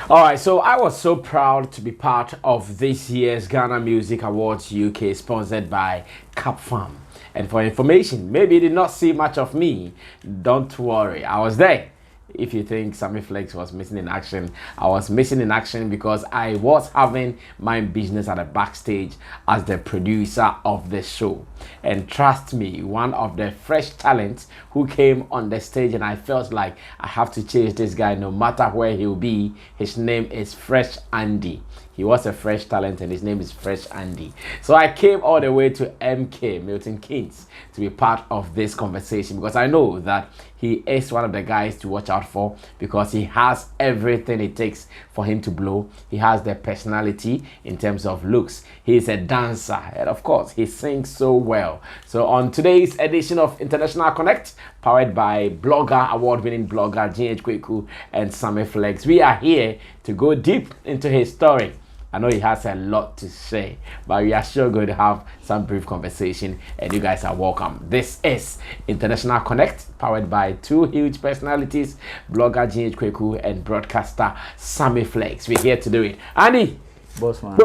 All right, so I was so proud to be part of this year's Ghana Music Awards UK, sponsored by Capfarm. And for information, maybe you did not see much of me. Don't worry, I was there. If you think Sammy Flex was missing in action, I was missing in action because I was having my business at the backstage as the producer of the show. And trust me, one of the fresh talents who came on the stage, and I felt like I have to chase this guy no matter where he'll be. His name is Fresh Andy. He was a fresh talent and his name is Fresh Andy. So I came all the way to MK, Milton Keynes, to be part of this conversation because I know that he is one of the guys to watch out for because he has everything it takes for him to blow. He has the personality in terms of looks. He is a dancer and of course he sings so well. So on today's edition of International Connect, powered by blogger, award-winning blogger GH Kweku and Sammy Flex, we are here to go deep into his story. I know he has a lot to say, but we are sure going to have some brief conversation and you guys are welcome. This is International Connect, powered by two huge personalities, blogger GH Kweku and broadcaster Sammy Flex. We're here to do it. Andy! Boss man.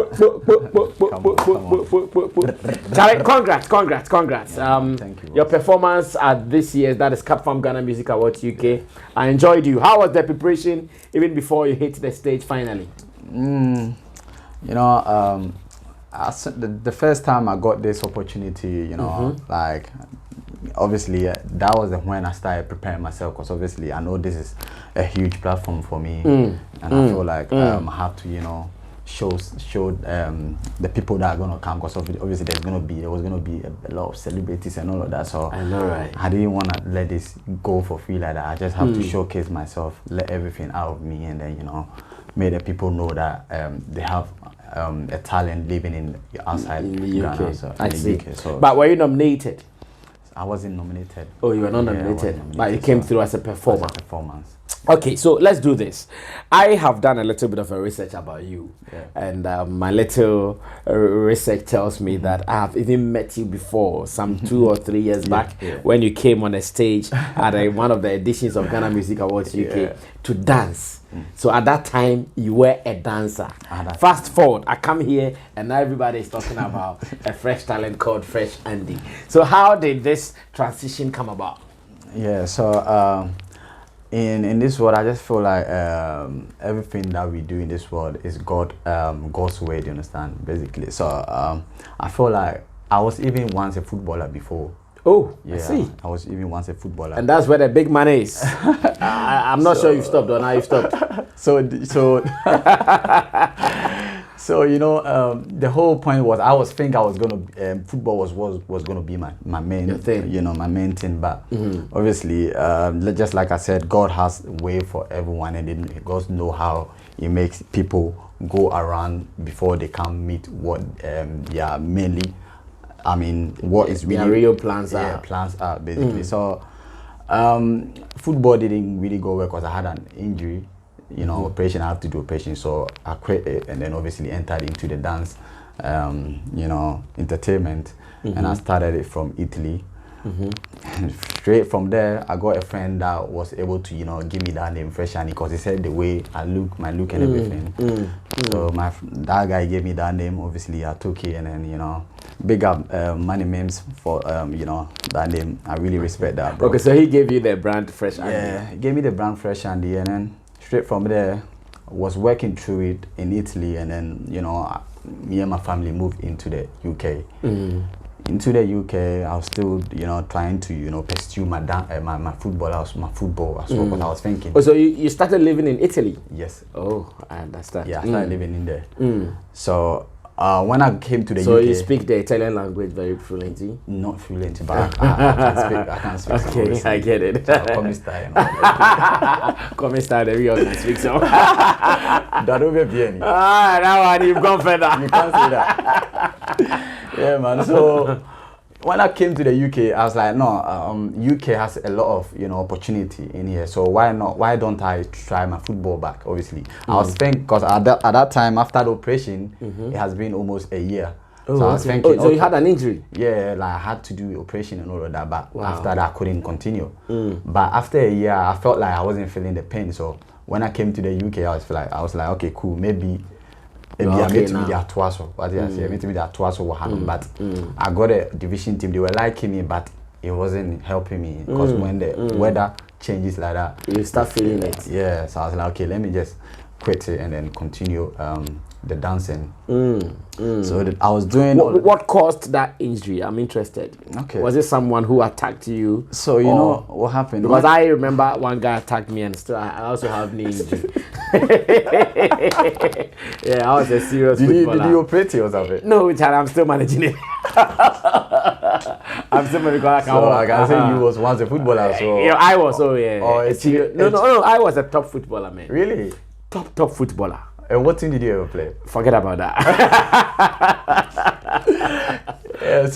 Congrats. Thank you. Your performance at this year's, that is Capfarm Ghana Music Awards UK. I enjoyed you. How was the preparation even before you hit the stage finally? You know, the first time I got this opportunity, you know, like, obviously, that was when I started preparing myself because obviously I know this is a huge platform for me. And I feel like I have to, you know, show the people that are going to come because obviously there was going to be a lot of celebrities and all of that. So I know, right? I didn't want to let this go for free like that. I just have to showcase myself, let everything out of me, and then, you know, make the people know that they have a talent living in outside in the UK. Ghana, so I see. UK, so but were you nominated? I wasn't nominated. Oh, you were not nominated, but you came through as a performer. As a performance. Okay, so let's do this. I have done a little bit of a research about you, and my little research tells me that I have even met you before, some 2 or 3 years back, when you came on a stage at one of the editions of Ghana Music Awards UK to dance. So at that time, you were a dancer. Fast forward, I come here and now everybody is talking about a fresh talent called Fresh Andy. So how did this transition come about? Yeah, so in this world, I just feel like everything that we do in this world is God's way, do you understand, basically. So I feel like I was even once a footballer before. Oh, yeah, I see. I was even once a footballer. And that's where the big money is. I'm not sure you've stopped or now you've stopped. So you know, the whole point was I was gonna football was gonna be my main thing, you know, my main thing. But obviously, just like I said, God has a way for everyone, and then God knows how He makes people go around before they can meet what mainly. I mean, what is really real plans are. Yeah, plans are basically. So, football didn't really go well because I had an injury, you know, operation. I have to do operation, so I quit it, and then obviously entered into the dance, you know, entertainment, and I started it from Italy. Straight from there, I got a friend that was able to, you know, give me that name, Fresh Andy, because he said the way I look, my look and everything. So that guy gave me that name. Obviously, I took it, and then, you know, big up Money Memes for you know, that name. I really respect that, bro. Okay, so he gave you the brand Fresh Andy. Yeah, he gave me the brand Fresh Andy, and then straight from there, was working through it in Italy, and then, you know, me and my family moved into the UK. Into the UK, I was still, you know, trying to, you know, pursue my football. My football as well, because I was thinking. Oh, so you started living in Italy? Yes. Oh, I understand. Yeah, I started living in there. So when I came to the UK, so you speak the Italian language very fluently? Not fluent, but I can speak. Okay, some I get it. Come style. Come style. The real can speak some. That don't be bien. That one you've gone further. You can't say that. Yeah, man. So when I came to the UK, I was like, no, UK has a lot of, you know, opportunity in here. So why not? Why don't I try my football back? Obviously, I was thinking because at that time after the operation, it has been almost a year. Oh, so I was thinking, so you had an injury? Yeah, like I had to do operation and all of that, but after that I couldn't continue. But after a year, I felt like I wasn't feeling the pain. So when I came to the UK, I was like, okay, cool, maybe I okay made to be the Atuaso. What did I say? I made to be the Atuaso but I got a division team. They were liking me, but it wasn't helping me because when the weather changes like that, you start feeling it. Yeah, so I was like, okay, let me just quit it and then continue the dancing. So I was doing. What caused that injury? I'm interested. Okay. Was it someone who attacked you? So you know what happened? Because I remember one guy attacked me, and still I also have knee injury. Yeah, I was a serious footballer. Did you operate it or something? No, child, I'm still managing it. I'm still managing it. So I can say you was once a footballer. So yeah, I was. Oh yeah. No. I was a top footballer, man. Really? Top footballer. And what team did you ever play? Forget about that. Yeah,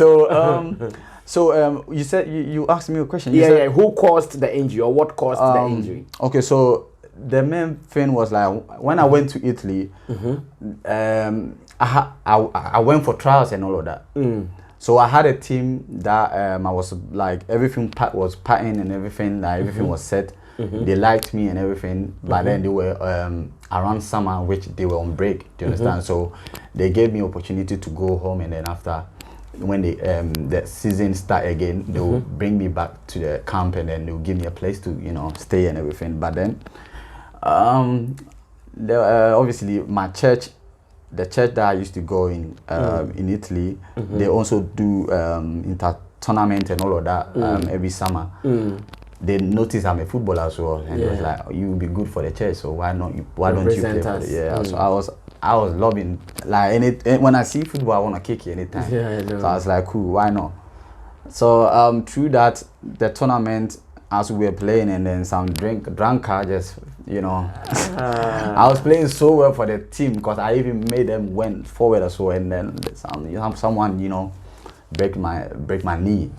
so you said you asked me a question. Yeah. Who caused the injury or what caused the injury? Okay, so the main thing was like when I went to Italy, I went for trials and all of that. So I had a team that I was like everything was patting and everything, like everything was set. They liked me and everything, but then they were around summer, which they were on break. Do you understand? So they gave me opportunity to go home, and then after when the season start again, they will bring me back to the camp, and then they will give me a place to stay and everything. But then obviously my church, the church that I used to go in Italy, they also do inter tournament and all of that every summer. They noticed I'm a footballer as well, and it was like, you will be good for the church, so why don't you play for the, so I was loving, like, when I see football I want to kick it anytime. So I was like, cool, why not? So through that, the tournament, as we were playing, and then some drunker just I was playing so well for the team because I even made them went forward as well, and then someone break my knee.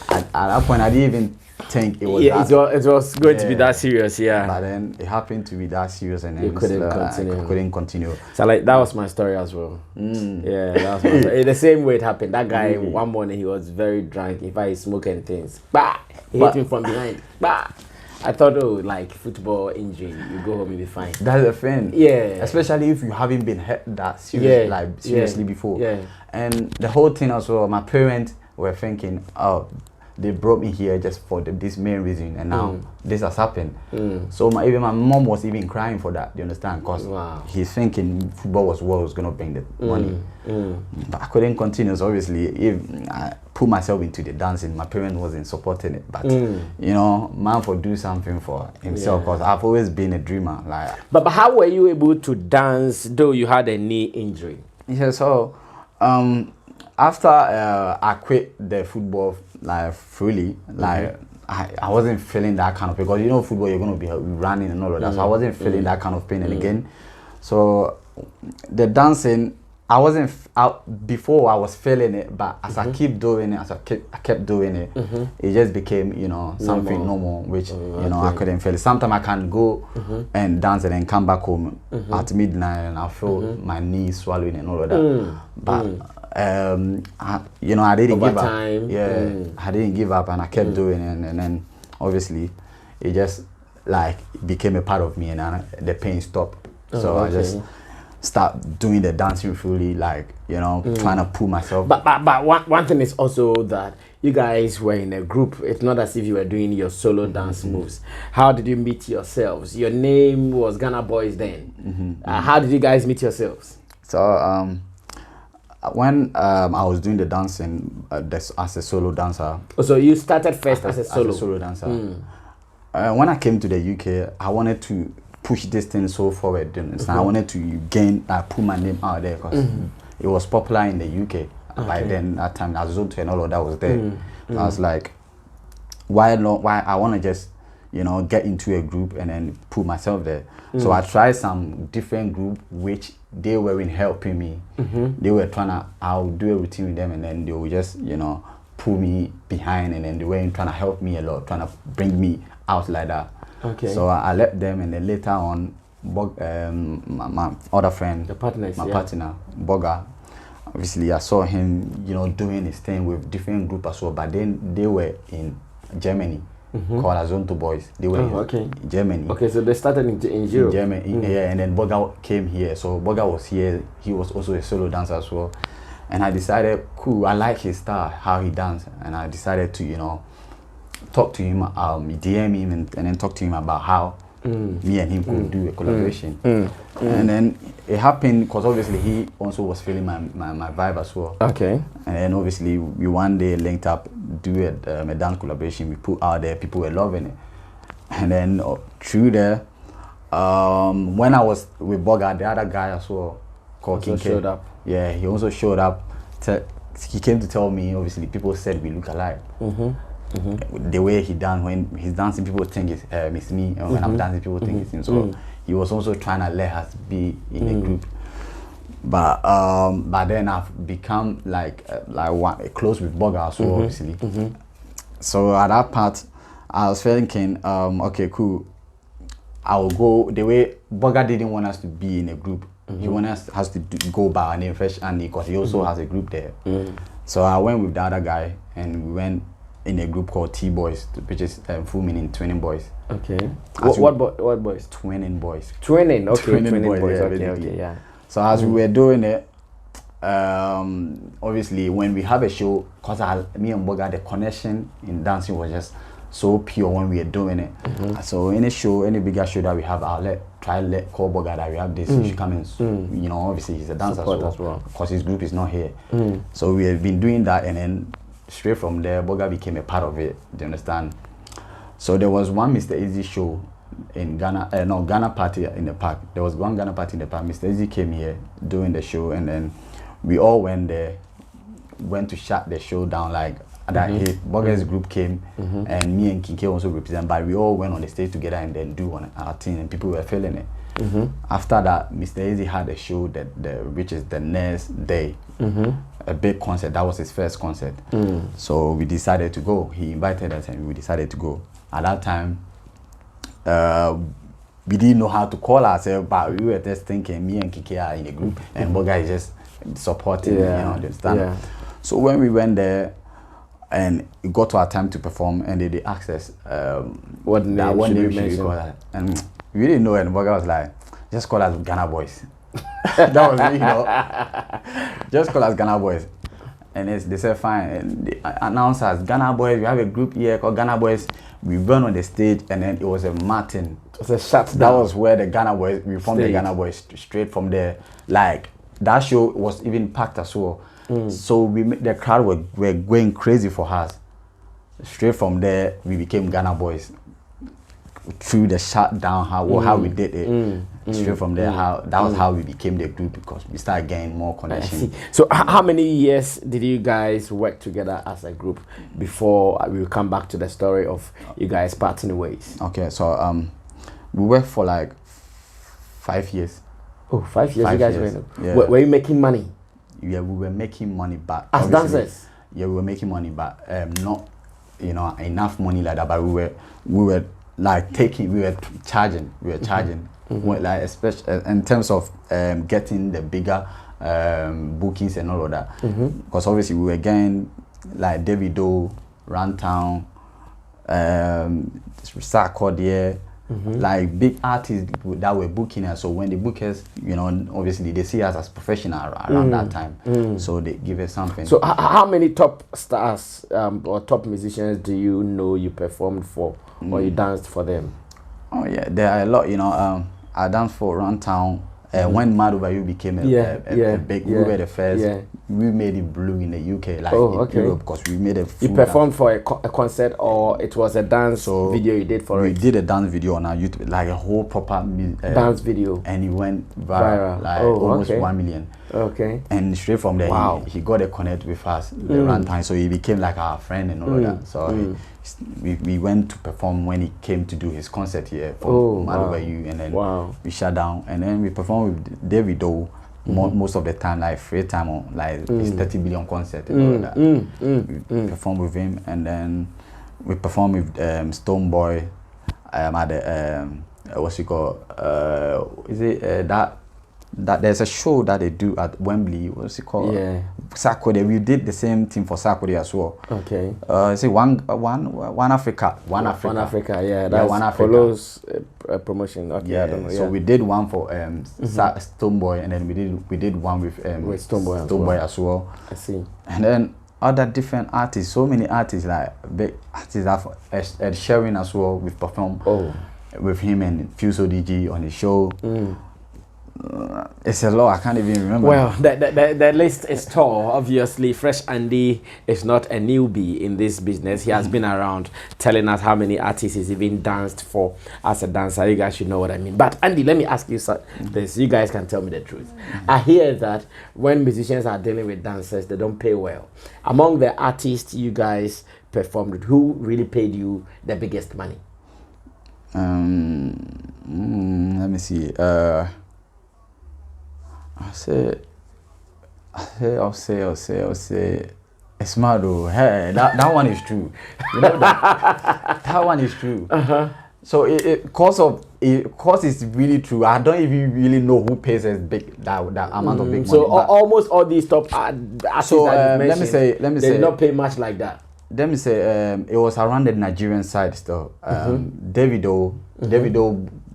At that point I didn't even think it was it was going to be that serious, but then it happened to be that serious, and then you couldn't continue. So like that was my story as well. Yeah, that was my story. The same way it happened. That guy one morning he was very drunk. If I smoking things, he hit me from behind. I thought, like football injury, you go home and be fine. That's the thing. Yeah. Especially if you haven't been hurt that seriously before. Yeah. And the whole thing as well, my parents were thinking, oh, they brought me here just for this main reason, and now this has happened. So even my mom was even crying for that. Do you understand? Because he's thinking football was what was gonna bring the money. But I couldn't continue. So obviously, if I put myself into the dancing, my parents wasn't supporting it. But man for do something for himself. Because I've always been a dreamer. Like, but how were you able to dance though you had a knee injury? Yeah. So after I quit the football like fully, like I wasn't feeling that kind of, because football you're going to be running and all of that, so I wasn't feeling that kind of pain. And again, so the dancing, I wasn't before I was feeling it, but as I keep doing it, as I kept doing it, it just became something normal, which I couldn't feel it. Sometimes I can go and dance and then come back home at midnight and I feel my knees swallowing and all of that. But I didn't give up. I didn't give up, and I kept doing it, and then obviously it just like became a part of me, and the pain stopped. So I just start doing the dancing fully, like trying to pull myself. But one thing is also that you guys were in a group. It's not as if you were doing your solo dance moves. How did you meet yourselves? Your name was Ghana Boys then. How did you guys meet yourselves? So when I was doing the dancing as a solo dancer. So you started first as a solo dancer. When I came to the UK, I wanted to push this thing so forward. I wanted to put my name out there, because it was popular in the UK. By then, that time, Azoto and all of that was there. So I was like, why I want to just get into a group and then put myself there. So I tried some different group which they weren't helping me. They were I'll do a routine with them, and then they would just pull me behind, and then they weren't trying to help me a lot, trying to bring me out like that. So I left them, and then later on, my other friend, my partner, Boga, obviously I saw him doing his thing with different group as well, but then they were in Germany. called Azonto Boys. They were in Germany. Okay, so they started in Europe. In Germany, yeah, and then Boga came here. So Boga was here. He was also a solo dancer as well. And I decided, cool, I like his style, how he dances. And I decided to, you know, talk to him, DM him and then talk to him about how me and him could do a collaboration. And then it happened because obviously he also was feeling my vibe as well. Okay. And then obviously we one day linked up, do a dance collaboration. We put out there, people were loving it. And then through there, when I was with Boga, the other guy as well, called King showed up. Yeah, he also showed up. He came to tell me, obviously, people said we look alike. The way he danced, when he's dancing, people think it's me. And when I'm dancing, people think it's him. So he was also trying to let us be in a group. But then I've become like close with Boga, so obviously. So at that part, I was thinking, okay, cool. I will go the way Boga didn't want us to be in a group. He wanted us to go by our name, Fresh Andy, because he also has a group there. So I went with the other guy, and we went in a group called T Boys, which is full meaning Twinning Boys. Okay. What boys? Twinning Boys. Twinning. Okay. Twinning boys. Yeah, Okay. Yeah. So as we were doing it, obviously when we have a show, cause me and Boga, the connection in dancing was just so pure when we were doing it. So any show, any bigger show that we have, I'll call Boga that we have this. He should come and you know, obviously he's a dancer as well, because his group is not here. So we have been doing that, and then straight from there, Boga became a part of it. Do you understand? So there was one Mr. Easy show in Ghana, Ghana party in the park. There was one Ghana party in the park. Mr. Easy came here doing the show, and then we all went there, went to shut the show down. Like that, Boga's group came, and me and Kinke also represent. But we all went on the stage together and then do our thing, and people were feeling it. After that, Mr. Easy had a show which is the next day, a big concert. That was his first concert. So we decided to go. He invited us, and we decided to go. At that time, we didn't know how to call ourselves, but we were just thinking me and Kiki are in a group, and Boga is just supporting, you know, understand? So when we went there, and it got to our time to perform, and they asked us what name should we call that, and we didn't know, and Boga was like, just call us Ghana Boys. That was me, you know. Just call us Ghana Boys. And they said fine, and they announced us Ghana Boys. We have a group here called Ghana Boys. We went on the stage, and then it was a Martin. It was a Shatta. That was where the Ghana Boys, we formed the Ghana Boys straight from there. Like that show was even packed as well. So the crowd were going crazy for us. Straight from there, we became Ghana Boys. Through the shutdown, how we did it. Straight from there, that was how we became the group, because we started getting more connection. So how many years did you guys work together as a group before we will come back to the story of you guys parting ways? Okay, so we worked for like 5 years. Oh, 5 years. 5 you guys years. Were you making money? Yeah, we were making money, but as dancers. Yeah, we were making money, but not, you know, enough money like that. But we were like we were charging. Like especially in terms of getting the bigger bookings and all of that, because obviously we were getting like Davido, Runtown, Sarkodie, like big artists that were booking us. So when they book us, you know, obviously they see us as professional around that time, so they give us something. So how many top stars or top musicians do you know you performed for or you danced for them? Oh yeah, there are a lot. You know, I danced for Runtown. When Mad Over You became a big, we were the first. We made it blue in the UK, like in Europe, because we made a full. You performed for a concert, or it was a dance video you did for it? We did a dance video on our YouTube, like a whole proper dance video, and it went viral, like almost 1 million. Okay. And straight from there, he got a connect with us, the Runtime, so he became like our friend and all of that. So we went to perform when he came to do his concert here for Mad Over You, and then we shut down, and then we performed with Davido. Most of the time, like free time on like his 30 billion concert and all of that. We performed with him, and then we performed with Stone Boy at the what's it called? Is it that that there's a show that they do at Wembley. What's it called? Yeah. Sarkodie. We did the same thing for Sarkodie as well. Okay. Say one Africa. One Africa. Yeah. That's One Africa. Follows promotion. Okay. Yeah. I don't know. So we did one for Stoneboy, and then we did one with Stoneboy as well. I see. And then other different artists, so many artists, like big artists have Ed Sheeran as well. We've performed with him and Fuso DG on the show. It's a lot. I can't even remember. Well, the list is tall. Obviously, Fresh Andy is not a newbie in this business. He has been around telling us how many artists he's even danced for as a dancer. You guys should know what I mean. But Andy, let me ask you this. You guys can tell me the truth. I hear that when musicians are dealing with dancers, they don't pay well. Among the artists you guys performed with, who really paid you the biggest money? Let me see. I'll say it's mad though. Hey, that one is true. You know that one is true. So cause it's really true. I don't even really know who pays as big that amount of big money. So almost all these top artists so that you let me say they did not pay much like that. Let me say it was around the Nigerian side still. Davido,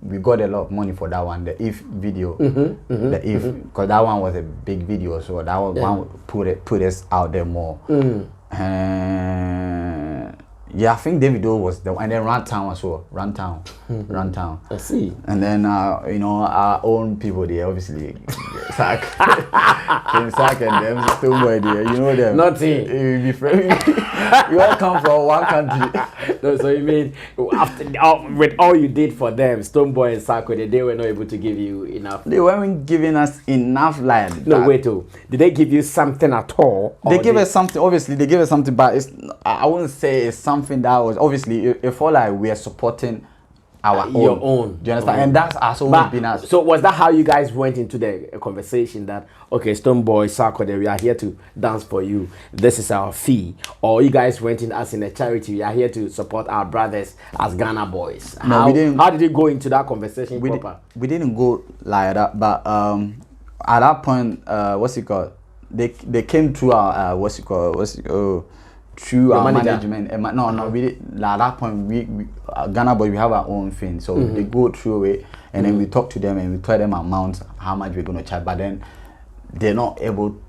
we got a lot of money for that one, the If video. The If, because that one was a big video, so that one put us out there more. Yeah, I think Davido was the one, and then Runtown as well. Runtown. I see. And then you know, our own people there, obviously, Sack, King Sack and them Stoneboy there, you know them. Nothing. We all come from one country. No, so you mean with all you did for them, Stoneboy and Sarkodie, they were not able to give you enough? They weren't giving us enough, like. No, wait, did they give you something at all? They gave us something. Obviously, they gave us something, but I wouldn't say it's something that was obviously. It felt like we are supporting your own. Do you understand? And that's always been us. So was that how you guys went into the conversation that, okay, Stoneboy, Sarkodie, we are here to dance for you. This is our fee. Or you guys went in as in a charity. We are here to support our brothers as Ghana boys. No, we didn't. How did you go into that conversation proper? We didn't go like that. But at that point, what's it called? They came through our through our management. No, we did, at that point we Ghana Boy, we have our own thing, so they go through it, and then we talk to them and we tell them amount, how much we're going to charge, but then they're not able.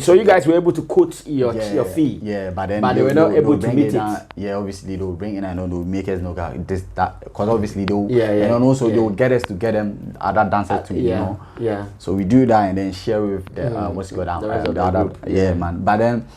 So you guys were able to quote your fee? Yeah, but then they were not able to meet it. Yeah, obviously they'll bring it and they'll make us know this, that, because obviously they'll and then also they'll get us to get them other dancers to you know. Yeah. So we do that and then share with the what's it called, the other man. But then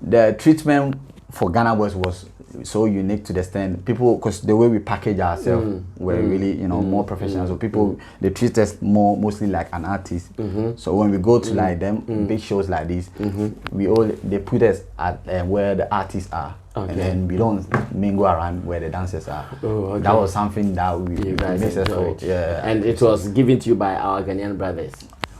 the treatment for Ghana Boys was so unique to the extent people, because the way we package ourselves were really, you know, more professional. So people they treat us mostly like an artist. So when we go to like them big shows like this, they put us at where the artists are. And then we don't mingle around where the dancers are. That was something that we missed us for. Yeah. And it was given to you by our Ghanaian brothers.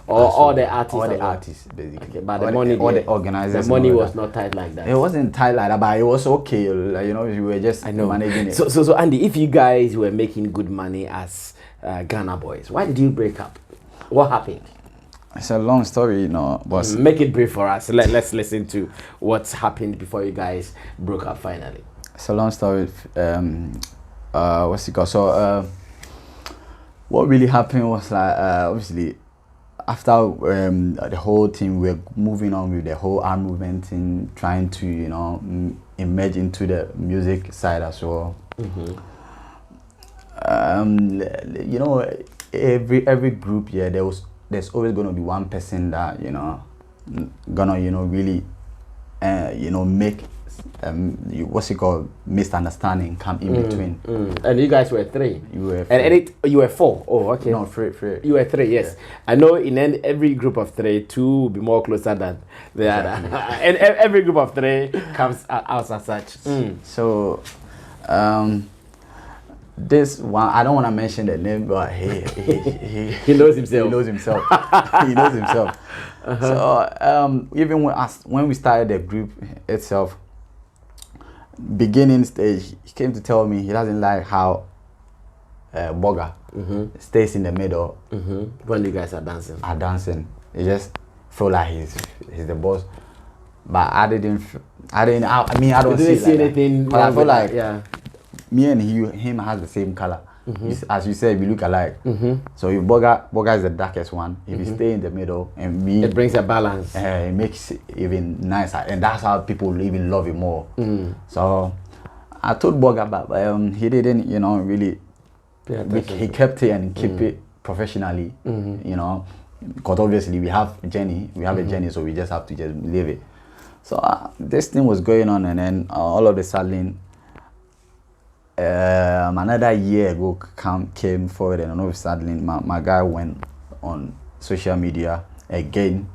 All the artists. All the artists, basically. Okay, but the money, all the organizers. The money was not tight like that. It wasn't tight like that, but it was okay. Like, you know, we were just managing it. So Andy, if you guys were making good money as Ghana Boys, why did you break up? What happened? It's a long story, you know. But make it brief for us. Let's listen to what's happened before you guys broke up finally. It's a long story. What's it called? So what really happened was like obviously, after the whole team, we're moving on with the whole arm movement and trying to, you know, emerge into the music side as well. You know, every group, there's always going to be one person that, you know, gonna, you know, really, you know, make what's it called, misunderstanding come in between. And you guys were three. You were you were four. Oh, okay. No, three. You were three. Yes, I know. In every group of three, two will be more closer than the other, and every group of three comes out as such. So, this one, I don't want to mention the name, but he knows himself. He knows himself. He knows himself. So even when we started the group itself, beginning stage, he came to tell me he doesn't like how Boga stays in the middle. When you guys are dancing. It just feel like he's the boss. But I don't see anything. But I feel like yeah, me and him has the same color. As you said, we look alike. So if Boga is the darkest one, if he stay in the middle and me, it brings a balance. It makes it even nicer, and that's how people even love it more. So I told Boga, but he didn't, really. He kept it and keep it professionally, because obviously we have a journey, so we just have to just live it. So this thing was going on, and then all of a sudden, another year ago came forward, and all of a sudden my guy went on social media again,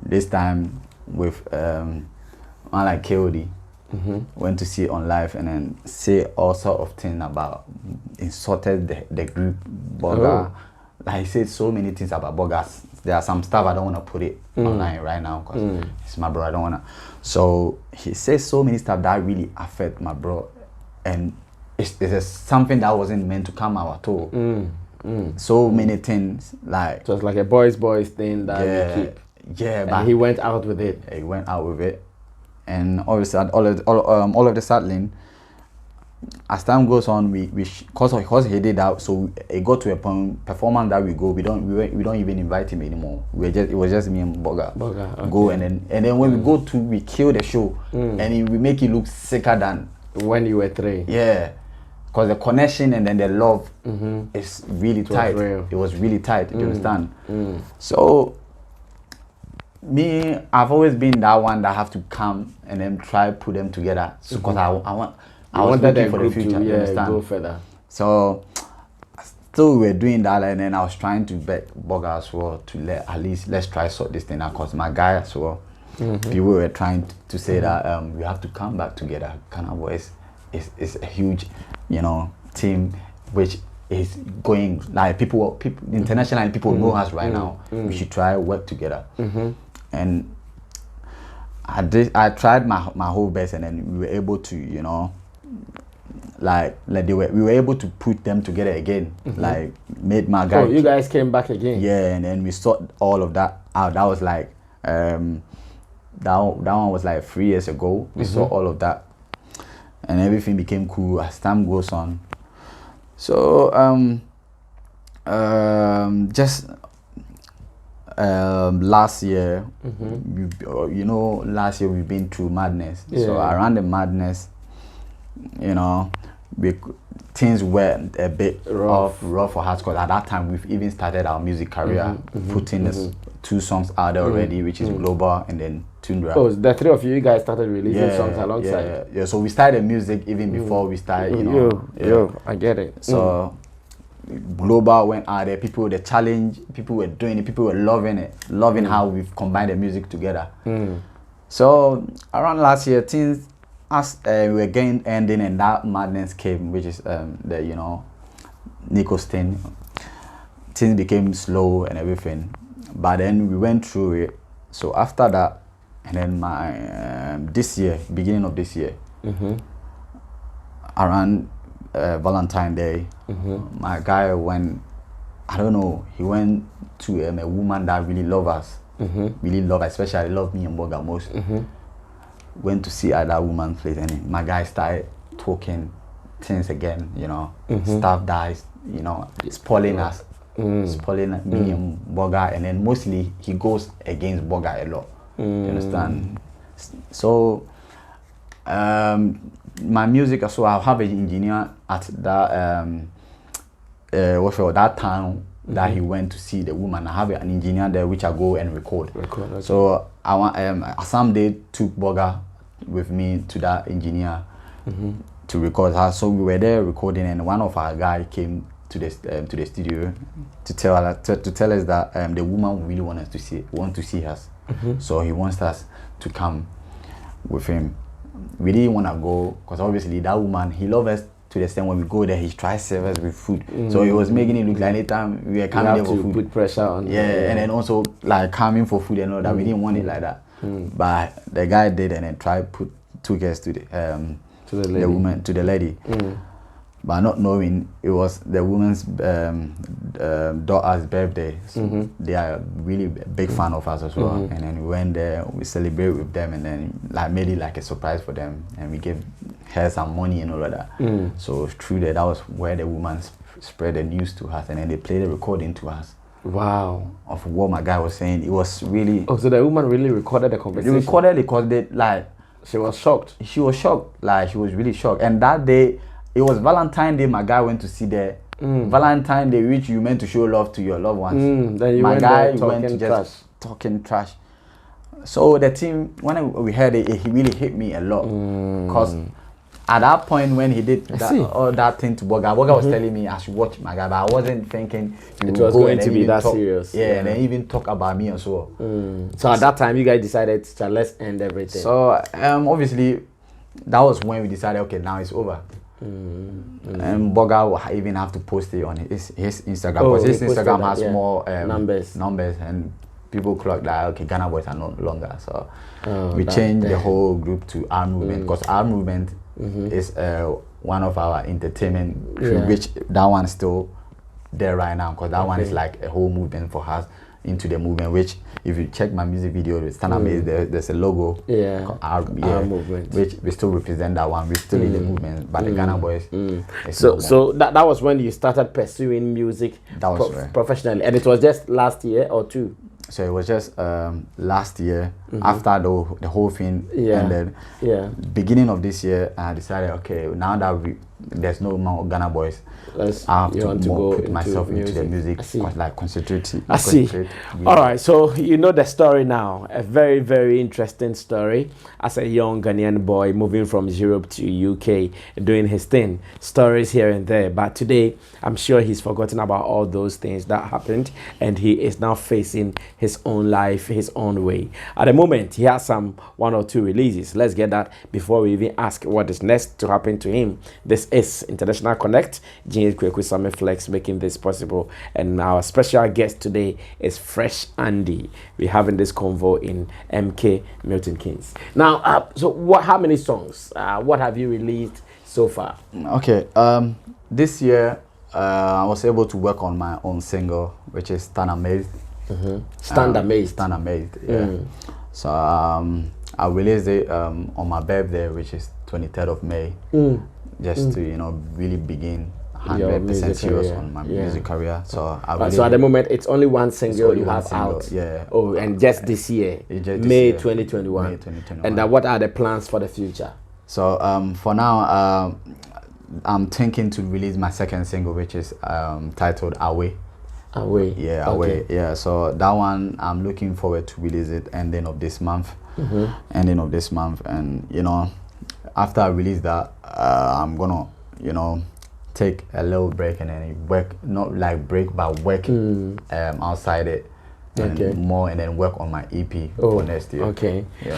this time with man like KOD. Went to see it on live and then say all sort of things about, insulted the group Boga. Like, he said so many things about Bogas. There are some stuff I don't want to put it online right now because it's my bro. I don't want to. So he says so many stuff that really affect my bro, and it's something that wasn't meant to come out at all. So many things, like, so it's like a boys thing that you keep. Yeah, and but he went out with it. He went out with it, and obviously all of the sadly, as time goes on, because he did that, so it got to a point performance that we don't even invite him anymore. It was just me and Boga. Okay. Go and then when we go to, we kill the show, and we make it look sicker than when you were 3. Yeah, because the connection and then the love is really tight. It was really tight. You understand? So me, I've always been that one that have to come and then try put them together. So because I was looking for the future. You understand? Go further. So still we were doing that, and then I was trying to beg Boga as well to at least let's try sort this thing out, because my guy as well, people were trying to say that we have to come back together. Ghana Boys is a huge, team which is going, like, people internationally, people know us right now. We should try work together. And I tried my whole best, and then we were able to, we were able to put them together again. Like, made my guy. Oh, you guys came back again. Yeah, and then we sorted all of that out. That was like that one was like 3 years ago. We saw all of that, and everything became cool as time goes on. So just last year, last year we've been through madness. Yeah. So around the madness, things were a bit rough for us, because at that time we've even started our music career, putting 2 songs out there already, which is Global and then Tundra. Oh, the 3 of you guys started releasing songs alongside. Yeah. So we started music even before we started, I get it. So Global went out there, the challenge, people were doing it, people were loving it, how we've combined the music together. So around last year, things as we were getting ending, and that madness came, which is the Nico's thing. Things became slow and everything, but then we went through it. So after that, and then my beginning of this year, around Valentine's Day, my guy went, I don't know, he went to a woman that really love us, especially love me and Boga most. Went to see at that woman's place, and my guy started talking things again, stuff that is, spoiling us, spoiling me and Boga, and then mostly he goes against Boga a lot. You understand? So my music, so I have an engineer at that that town that he went to see the woman. I have an engineer there which I go and record. Okay. So I want someday took Boga with me to that engineer to record her. So we were there recording, and one of our guys came to the studio to tell us that the woman really want to see us. So he wants us to come with him. We didn't want to go because obviously that woman, he loves us to the extent when we go there, he tries to serve us with food. So he was making it look like anytime we were coming there for food, put pressure on. Yeah, and then also like coming for food and all that. We didn't want it like that. But the guy did, and then took us to the lady. but not knowing it was the woman's daughter's birthday. So they are really a big fan of us as well. And then we went there, we celebrate with them, and then like made it like a surprise for them, and we gave her some money and all of that. So through that was where the woman spread the news to us, and then they played a recording to us. Wow. Of what my guy was saying. It was really... Oh, so the woman really recorded the conversation? They recorded it because they, like... She was shocked? She was shocked. Like, she was really shocked. And that day, it was Valentine's Day, my guy went to see the... Valentine's Day, which you meant to show love to your loved ones. Then you my went guy there went to just talking trash. So the team, when we heard it, he really hit me a lot. Because... At that point when he did all that thing to Boga was telling me I should watch my guy, but I wasn't thinking it was going to be that serious. Yeah, and then even talk about me as well. So at that time, you guys decided to let's end everything. So obviously, that was when we decided, okay, now it's over. And Boga will even have to post it on his Instagram, because his Instagram has more numbers, and people clock that, okay, Ghana Boys are no longer. So we changed the whole group to Our Movement, because Our Movement is one of our entertainment crew, which that one's still there right now, because that one is like a whole movement for us into the movement, which if you check my music video with Stand Up there's a logo, our movement, which we still represent that one. We're still in the movement, but the Ghana Boys. So that was when you started pursuing music professionally, and it was just last year or two? So it was just last year, after the whole thing ended. Beginning of this year, I decided, okay, now that there's no more Ghana Boys, I have to put myself into the music, like concentrate. I see. All right, so you know the story now. A very, very interesting story. As a young Ghanaian boy moving from Europe to UK, doing his thing, stories here and there. But today, I'm sure he's forgotten about all those things that happened, and he is now facing his own life, his own way. At the moment, he has some 1 or 2 releases. Let's get that before we even ask what is next to happen to him. This is International Connect. With Sammy Flex making this possible, and our special guest today is Fresh Andy. We're having this convo in MK Milton Keynes. Now, so how many songs? What have you released so far? Okay, this year I was able to work on my own single, which is Stand Amazed. Stand Amazed. Stand Amazed. Yeah. So I released it on my birthday, which is 23rd of May, just to really begin 100% serious on my music career. So so at the moment it's only one single you have out. Oh, and just this year, May 2021. May 2021. And what are the plans for the future? So for now, I'm thinking to release my second single, which is titled Away. Away. Yeah, Away. Yeah. So that one I'm looking forward to release it ending of this month. Ending of this month, and after I release that, I'm gonna take a little break and then work, not like break, but work outside it, and more, and then work on my EP for next year.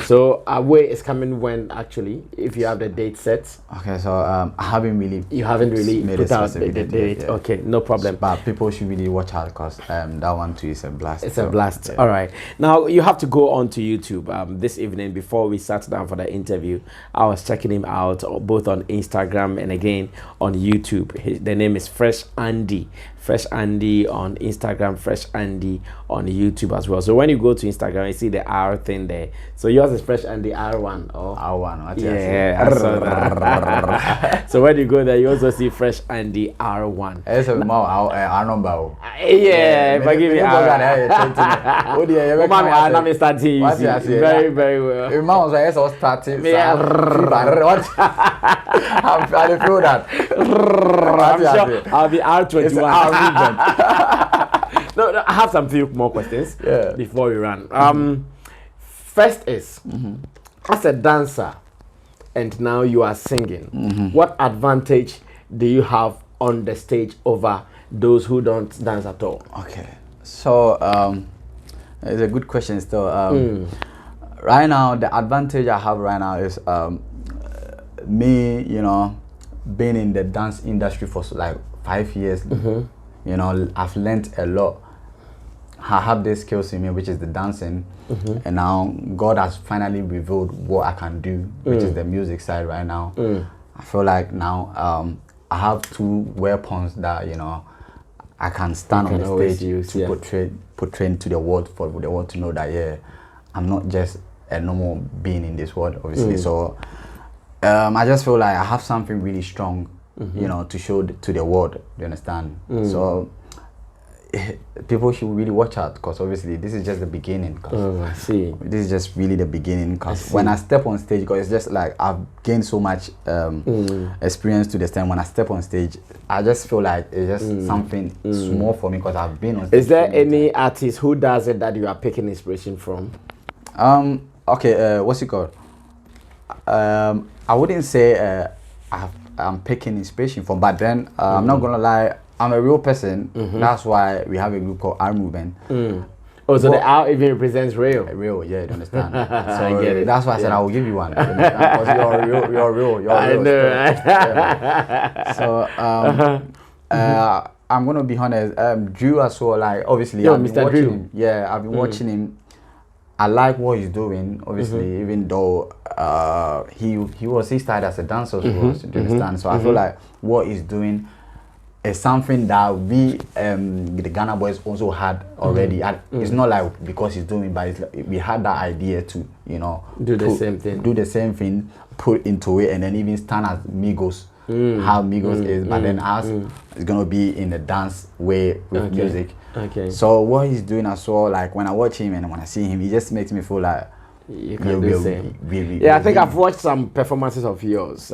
So Away is coming when, actually, if you have the date set? Okay, so I haven't really... You haven't really put out the date? Yeah. Okay, no problem. But people should really watch out, because that one too is a blast. It's a blast. All right. Now, you have to go on to YouTube. This evening, before we sat down for the interview, I was checking him out, both on Instagram and again on YouTube. The name is Fresh Andy. Fresh Andy on Instagram, Fresh Andy on YouTube as well. So when you go to Instagram, you see the R thing there. So yours is Fresh Andy R1. Oh, R1. Yeah, I saw that. So when you go there, you also see Fresh Andy R1. It's a R number. Yeah, if I give you R. I'm starting using very, very well. Your mom was like, "So starting." Yeah. I feel that. I'll be R21. No, I have some few more questions before we run. First is, as a dancer, and now you are singing, what advantage do you have on the stage over those who don't dance at all? Okay, so it's a good question still. Right now, the advantage I have right now is me, being in the dance industry for like 5 years. I've learned a lot. I have these skills in me, which is the dancing, and now God has finally revealed what I can do, which is the music side right now. I feel like now I have two weapons that I can stand on the stage to portray to the world, for the world to know that I'm not just a normal being in this world, obviously. So I just feel like I have something really strong, to show to the world. You understand? So people should really watch out, because obviously this is just the beginning. I see. This is just really the beginning, because when I step on stage, because it's just like I've gained so much experience to the extent when I step on stage, I just feel like it's just something small for me, because I've been on stage. Is there any artist who does it that you are picking inspiration from? Okay, what's it called? I wouldn't say I'm picking inspiration from, but then I'm not gonna lie, I'm a real person. That's why we have a group called R Movement. Oh, so the R even represents real. Real, yeah, you understand. So I get it. That's why I said I will give you one. You understand? Because you're real. I know. Yeah. So I'm gonna be honest. Drew as well. Like obviously, I've been Mr. watching Drew. him. Yeah, I've been watching him. I like what he's doing. Obviously, even though he started as a dancer, do you understand? So I feel like what he's doing is something that we the Ghana boys also had already. It's not like because he's doing, but it's like we had that idea to do the same thing, put into it, and then even stand as Amigos. How Amigos is, but then us it's gonna be in the dance way with music. Okay. So what he's doing as well, like when I watch him and when I see him, he just makes me feel like you can do the same. I think I've watched some performances of yours.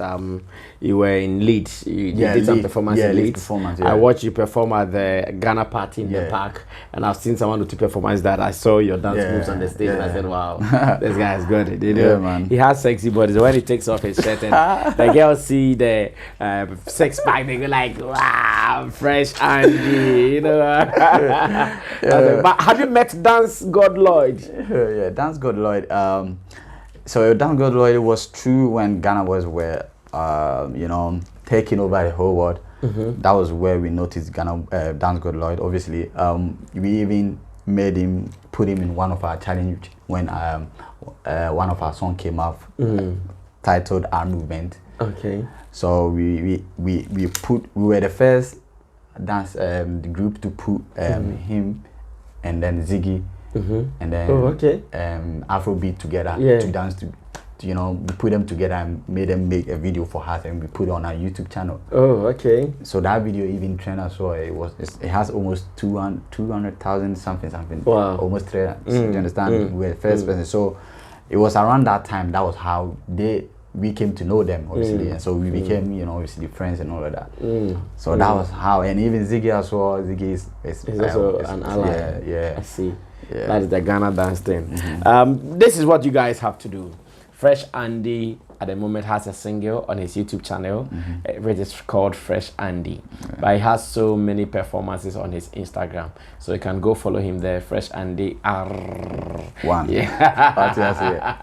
You were in Leeds. You did some performance in Leeds. I watched you perform at the Ghana party in the park, and I've seen someone do performance that I saw your dance moves on the stage, and I said, "Wow, this guy is good." Man. He has sexy bodies. When he takes off his shirt, and the girls see the six pack, they go like, "Wow, fresh Andy," But have you met Dance God Lloyd? Yeah, Dance God Lloyd. So Dance God Lloyd was true when Ghana boys were, taking over the whole world. That was where we noticed Dance God Lloyd. Obviously, we even put him in one of our challenge when one of our songs came up, titled "Our Movement." Okay. So we were the first dance the group to put him and then Ziggy. And then Afrobeat together to dance to we put them together and made them make a video for us, and we put it on our YouTube channel. Oh, okay. So that video even trend as well. It has almost 200,000 something. Wow. Almost 300. Do you understand? We were the first person. So it was around that time. That was how we came to know them, obviously, and so we became, obviously friends and all of that. So that was how, and even Ziggy as well. Ziggy is also an ally. Yeah. I see. Yeah. That is the Ghana dance thing. This is what you guys have to do. Fresh Andy at the moment has a single on his YouTube channel, which is called Fresh Andy. But he has so many performances on his Instagram, so you can go follow him there. Fresh Andy R1. Yeah.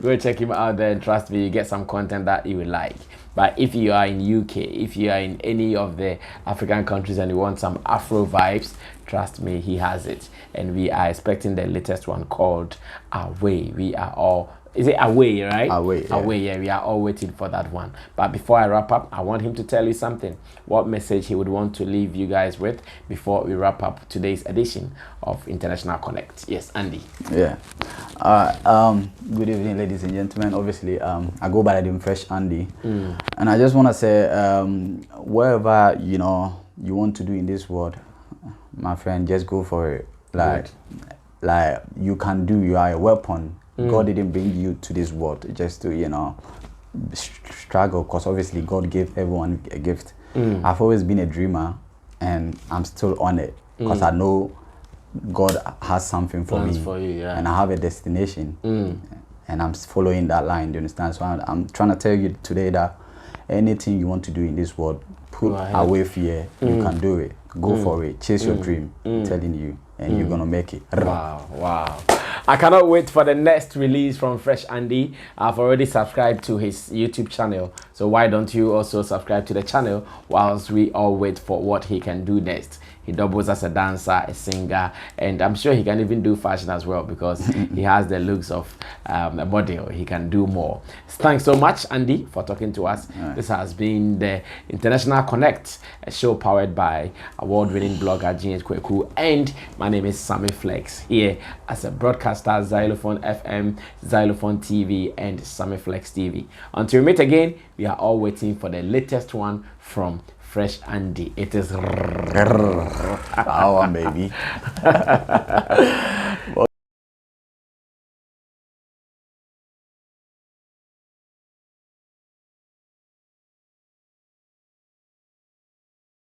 Go check him out there, and trust me, you get some content that you will like. But if you are in UK, if you are in any of the African countries and you want some Afro vibes, trust me, he has it. And we are expecting the latest one called Away. We are all... Is it Away, right? Away, yeah. Away, yeah. We are all waiting for that one. But before I wrap up, I want him to tell you something. What message he would want to leave you guys with before we wrap up today's edition of International Connect. Yes, Andy. Yeah. Good evening, ladies and gentlemen. Obviously, I go by the name Fresh Andy. And I just want to say, whatever, you want to do in this world, my friend, just go for it. Like you can do, you are a weapon. God didn't bring you to this world just to, struggle, because obviously God gave everyone a gift. I've always been a dreamer, and I'm still on it, because I know God has something for me, and I have a destination, and I'm following that line, do you understand? So I'm trying to tell you today that anything you want to do in this world, put away fear, you can do it. Go for it, chase your dream, I'm telling you, and you're gonna make it. Wow. I cannot wait for the next release from Fresh Andy. I've already subscribed to his YouTube channel, so why don't you also subscribe to the channel whilst we all wait for what he can do next. He doubles as a dancer, a singer, and I'm sure he can even do fashion as well because he has the looks of a model. He can do more. Thanks so much, Andy, for talking to us. Right. This has been the International Connect, a show powered by award-winning blogger James Kweku, and my name is Sammy Flex, here as a broadcaster, Xylophone FM, Xylophone TV, and Sammy Flex TV. Until we meet again, we are all waiting for the latest one from Fresh Andy. It is our baby.